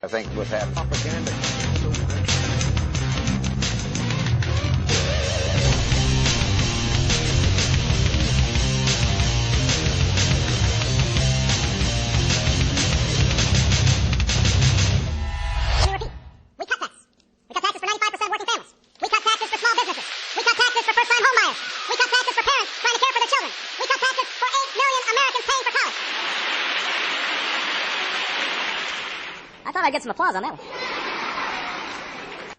I think what's happening. Propaganda. I get some applause on that one.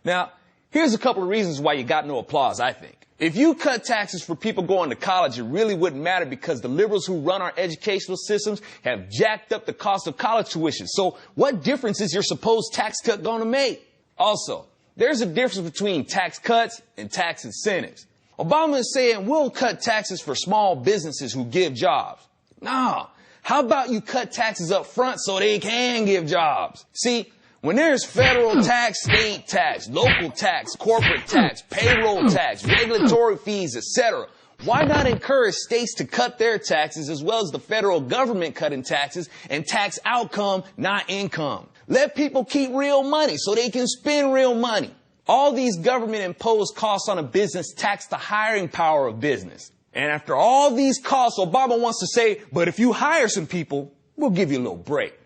Now, here's a couple of reasons why you got no applause, I think. If you cut taxes for people going to college, it really wouldn't matter because the liberals who run our educational systems have jacked up the cost of college tuition. So what difference is your supposed tax cut going to make? Also, there's a difference between tax cuts and tax incentives. Obama is saying we'll cut taxes for small businesses who give jobs. No. How about you cut taxes up front so they can give jobs? See, when there's federal tax, state tax, local tax, corporate tax, payroll tax, regulatory fees, etc., why not encourage states to cut their taxes as well as the federal government cutting taxes and tax outcome, not income? Let people keep real money so they can spend real money. All these government-imposed costs on a business tax the hiring power of business. And after all these costs, Obama wants to say, but if you hire some people, we'll give you a little break.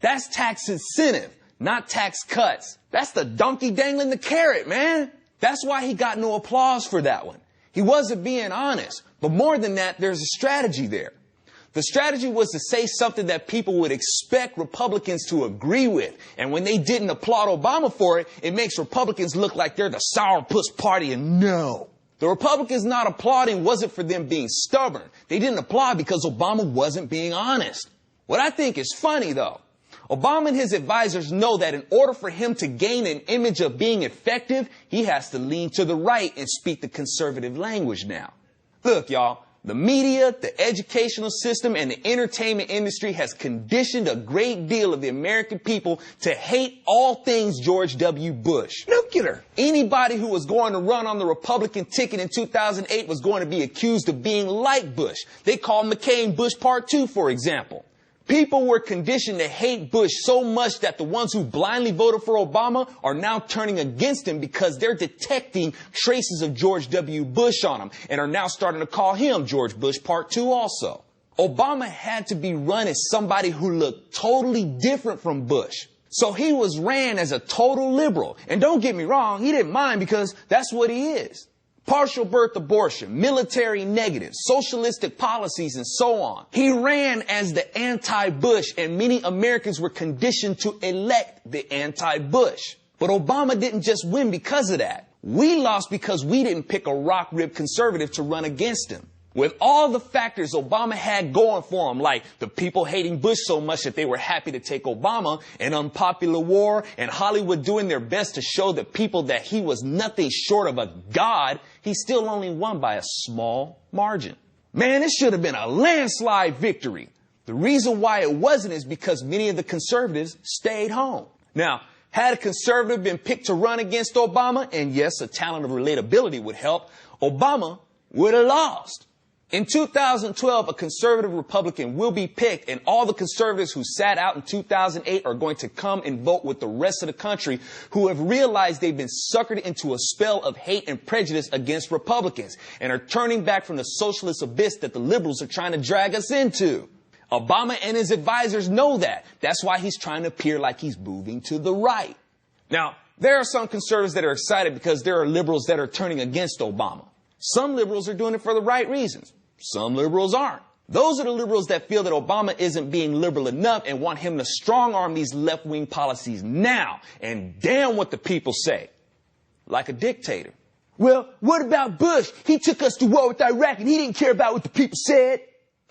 That's tax incentive, not tax cuts. That's the donkey dangling the carrot, man. That's why he got no applause for that one. He wasn't being honest. But more than that, there's a strategy there. The strategy was to say something that people would expect Republicans to agree with. And when they didn't applaud Obama for it, it makes Republicans look like they're the sourpuss party, and no. The Republicans not applauding wasn't for them being stubborn. They didn't applaud because Obama wasn't being honest. What I think is funny, though, Obama and his advisors know that in order for him to gain an image of being effective, he has to lean to the right and speak the conservative language now. Look, y'all, the media, the educational system, and the entertainment industry has conditioned a great deal of the American people to hate all things George W. Bush. Nuclear. Anybody who was going to run on the Republican ticket in 2008 was going to be accused of being like Bush. They called McCain Bush Part 2, for example. People were conditioned to hate Bush so much that the ones who blindly voted for Obama are now turning against him because they're detecting traces of George W. Bush on him and are now starting to call him George Bush Part 2 also. Obama had to be run as somebody who looked totally different from Bush. So he was ran as a total liberal. And don't get me wrong, he didn't mind because that's what he is. Partial birth abortion, military negative, socialistic policies, and so on. He ran as the anti-Bush, and many Americans were conditioned to elect the anti-Bush. But Obama didn't just win because of that. We lost because we didn't pick a rock-ribbed conservative to run against him. With all the factors Obama had going for him, like the people hating Bush so much that they were happy to take Obama, an unpopular war, and Hollywood doing their best to show the people that he was nothing short of a god, he still only won by a small margin. Man, it should have been a landslide victory. The reason why it wasn't is because many of the conservatives stayed home. Now, had a conservative been picked to run against Obama, and yes, a talent of relatability would help, Obama would have lost. In 2012, a conservative Republican will be picked, and all the conservatives who sat out in 2008 are going to come and vote with the rest of the country who have realized they've been suckered into a spell of hate and prejudice against Republicans and are turning back from the socialist abyss that the liberals are trying to drag us into. Obama and his advisors know that. That's why he's trying to appear like he's moving to the right. Now, there are some conservatives that are excited because there are liberals that are turning against Obama. Some liberals are doing it for the right reasons. Some liberals aren't. Those are the liberals that feel that Obama isn't being liberal enough and want him to strong-arm these left-wing policies now. And damn what the people say. Like a dictator. Well, what about Bush? He took us to war with Iraq and he didn't care about what the people said.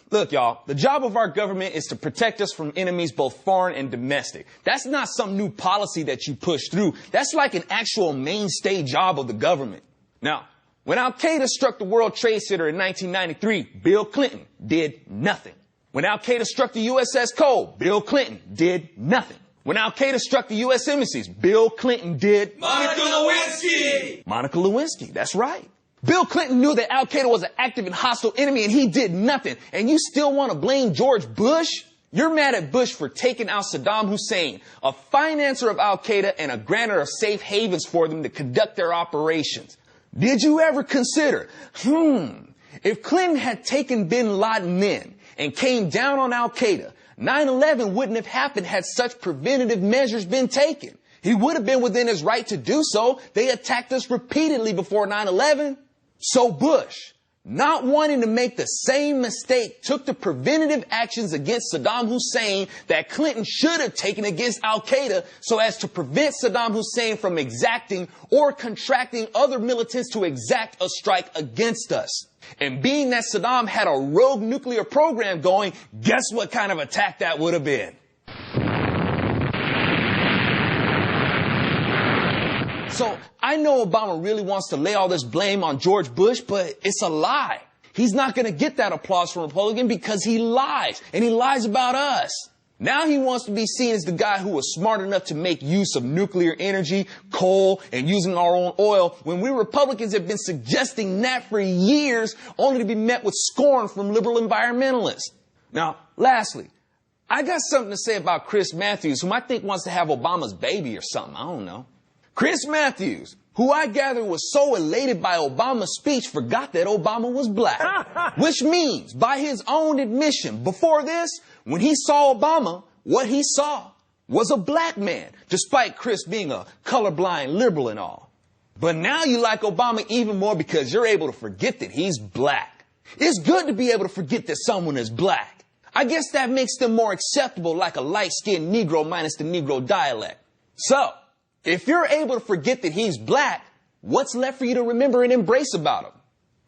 Look, y'all, the job of our government is to protect us from enemies both foreign and domestic. That's not some new policy that you push through. That's like an actual mainstay job of the government. Now, when Al-Qaeda struck the World Trade Center in 1993, Bill Clinton did nothing. When Al-Qaeda struck the USS Cole, Bill Clinton did nothing. When Al-Qaeda struck the U.S. embassies, Bill Clinton did Monica Lewinsky! Monica Lewinsky, that's right. Bill Clinton knew that Al-Qaeda was an active and hostile enemy and he did nothing. And you still want to blame George Bush? You're mad at Bush for taking out Saddam Hussein, a financer of Al-Qaeda and a grantor of safe havens for them to conduct their operations. Did you ever consider, if Clinton had taken bin Laden then and came down on Al-Qaeda, 9/11 wouldn't have happened had such preventative measures been taken. He would have been within his right to do so. They attacked us repeatedly before 9/11. So Bush, not wanting to make the same mistake, took the preventative actions against Saddam Hussein that Clinton should have taken against Al-Qaeda so as to prevent Saddam Hussein from exacting or contracting other militants to exact a strike against us. And being that Saddam had a rogue nuclear program going, guess what kind of attack that would have been? So I know Obama really wants to lay all this blame on George Bush, but it's a lie. He's not going to get that applause from Republicans because he lies, and he lies about us. Now he wants to be seen as the guy who was smart enough to make use of nuclear energy, coal, and using our own oil, when we Republicans have been suggesting that for years, only to be met with scorn from liberal environmentalists. Now, lastly, I got something to say about Chris Matthews, whom I think wants to have Obama's baby or something. I don't know. Chris Matthews, who I gather was so elated by Obama's speech, forgot that Obama was black. Which means, by his own admission, before this, when he saw Obama, what he saw was a black man, despite Chris being a colorblind liberal and all. But now you like Obama even more because you're able to forget that he's black. It's good to be able to forget that someone is black. I guess that makes them more acceptable, like a light-skinned Negro minus the Negro dialect. So, if you're able to forget that he's black, what's left for you to remember and embrace about him?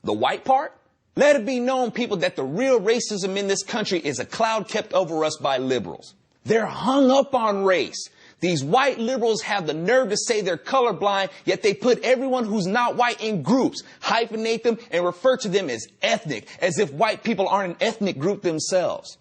The white part? Let it be known, people, that the real racism in this country is a cloud kept over us by liberals. They're hung up on race. These white liberals have the nerve to say they're colorblind, yet they put everyone who's not white in groups, hyphenate them, and refer to them as ethnic, as if white people aren't an ethnic group themselves.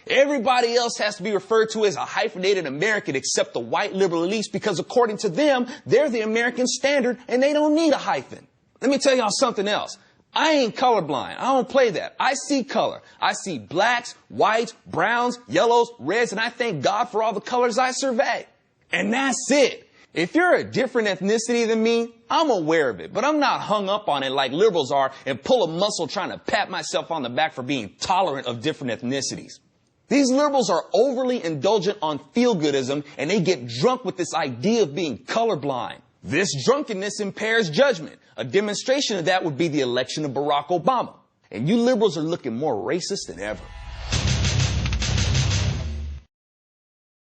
Everybody else has to be referred to as a hyphenated American except the white liberal elites because according to them, they're the American standard and they don't need a hyphen. Let me tell y'all something else. I ain't colorblind. I don't play that. I see color. I see blacks, whites, browns, yellows, reds, and I thank God for all the colors I survey. And that's it. If you're a different ethnicity than me, I'm aware of it, but I'm not hung up on it like liberals are and pull a muscle trying to pat myself on the back for being tolerant of different ethnicities. These liberals are overly indulgent on feel-goodism, and they get drunk with this idea of being colorblind. This drunkenness impairs judgment. A demonstration of that would be the election of Barack Obama. And you liberals are looking more racist than ever.